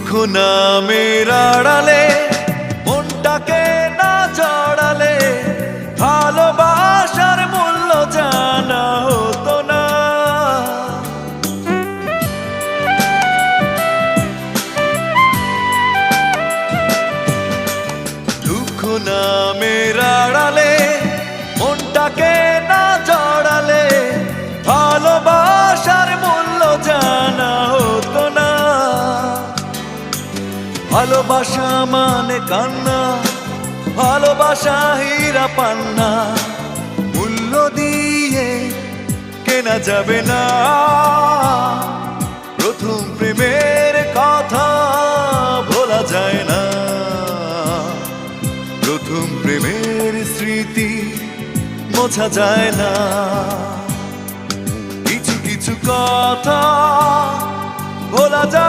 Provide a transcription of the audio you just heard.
দুঃখ নামের আড়ালে মনটাকে না জড়ালে ভালোবাসার মূল্য জানা হতো না। দুঃখ নামের আড়ালে মনটাকে না জড়ালে ভালোবাসার মূল্য জানা হতো না। ভালোবাসা মানে কান্না, ভালোবাসা হীরা পান্না, মূল্য দিয়ে কেনা যাবে না। প্রথম প্রেমের কথা ভোলা যায় না, প্রথম প্রেমের স্মৃতি মোছা যায় না। কিছু কিছু কথা ভোলা যায়